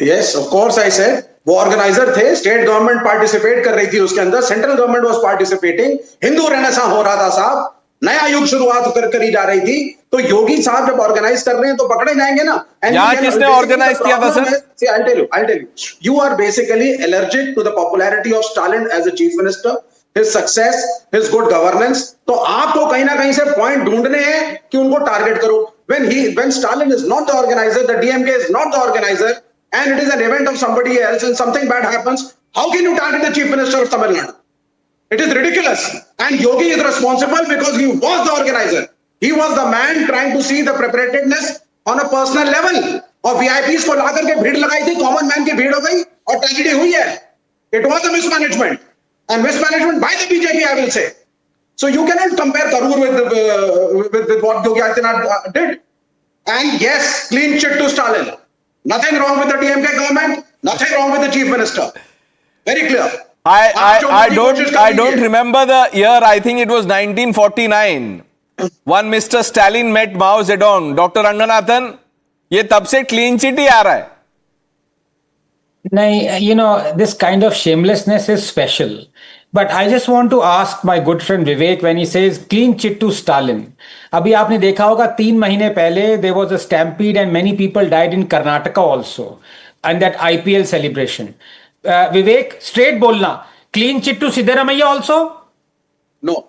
Yes of course I said वो organiser थे, state government participate कर रही थी उसके अंदर, central government was participating, Hindu renaissance हो रहा था साहब, नया युग शुरुआत करी जा रही थी। तो योगी साहब जब ऑर्गेनाइज कर रहे हैं तो पकड़े जाएंगे ना। यहाँ किसने ऑर्गेनाइज किया था sir? I'll tell you. You are basically allergic to the popularity of Stalin as a chief minister, his success, his good governance. तो आपको कहीं ना कहीं से पॉइंट ढूंढने हैं कि उनको टारगेट करो। When Stalin is not the organizer, the DMK is not the organizer, and it is an event of somebody else and something bad happens, how can you target the chief minister of Tamil Nadu? It is ridiculous. And Yogi is responsible because he was the organizer. He was the man trying to see the preparedness on a personal level. और VIPs को लाकर के भीड़ लगाई थी, common man की भीड़ हो गई और ट्रेजेडी हुई है. It was a mismanagement, and mismanagement by the BJP, I will say. So you cannot compare Karur with what Yogi Adityanath did. And yes, clean chit to Stalin. Nothing wrong with the DMK government. Nothing wrong with the chief minister. Very clear. I don't remember the year. I think it was 1949. One Mr. Stalin met Mao Zedong. Dr. Ranganathan, ये तब से clean chit ही आ रहा है. No, this kind of shamelessness is special. But I just want to ask my good friend Vivek when he says clean chit to Stalin. अभी आपने देखा होगा 3 महीने पहले there was a stampede and many people died in Karnataka also and that IPL celebration. Vivek, straight बोलना, clean chit to Siddaramaiah also? No,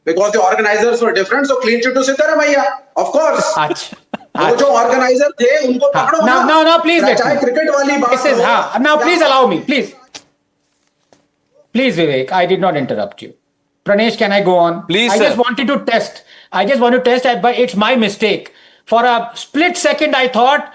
because the organizers were different, so clean chit to Siddaramaiah, of course. अच्छा. वो जो organiser थे उनको पकड़ो ना. No, please. चाहे cricket वाली बात हो. Now please allow me, please. Please, Vivek, I did not interrupt you. Pranesh, can I go on? Please, I sir. just wanted to test. But it's my mistake. For a split second, I thought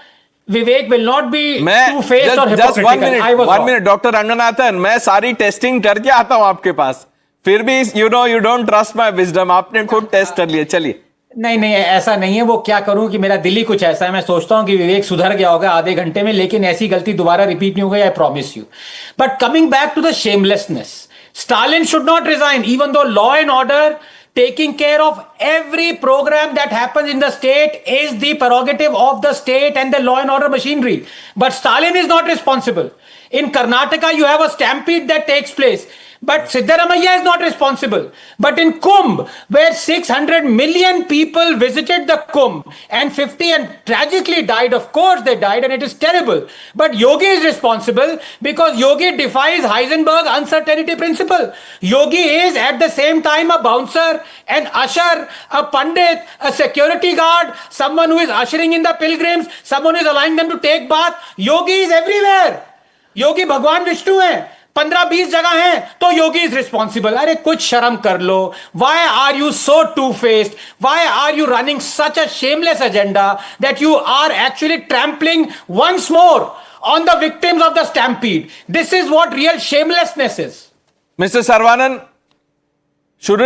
Vivek will not be two-faced or hypocritical. Just 1 minute, Dr. Ranganathan, मैं सारी testing करके आता हूँ आपके पास. फिर भी you don't trust my wisdom. आपने खुद टेस्ट कर लिया. चलिए. नहीं, ऐसा नहीं है. वो क्या करूं कि मेरा दिल ही कुछ ऐसा है. मैं सोचता हूं कि विवेक सुधर गया होगा आधे घंटे में, लेकिन ऐसी गलती दोबारा रिपीट नहीं होगी. I promise you. But coming back to the shamelessness, Stalin should not resign, even though law and order, taking care of every program that happens in the state is the prerogative of the state and the law and order machinery. But Stalin is not responsible. In Karnataka, you have a stampede that takes place. But Siddaramaiah is not responsible. But in Kumbh, where 600 million people visited the Kumbh and 50 and tragically died, of course they died and it is terrible. But Yogi is responsible because Yogi defies Heisenberg uncertainty principle. Yogi is at the same time a bouncer, an usher, a pandit, a security guard, someone who is ushering in the pilgrims, someone who is allowing them to take bath. Yogi is everywhere. योगी भगवान विष्णु है. 15-20 जगह हैं तो योगी is responsible. अरे कुछ शर्म कर लो. Why are you so two-faced? Why are you running such a shameless agenda that you are actually trampling once more on the victims of the stampede? This is what real shamelessness is. Mr. Saravanan, shouldn't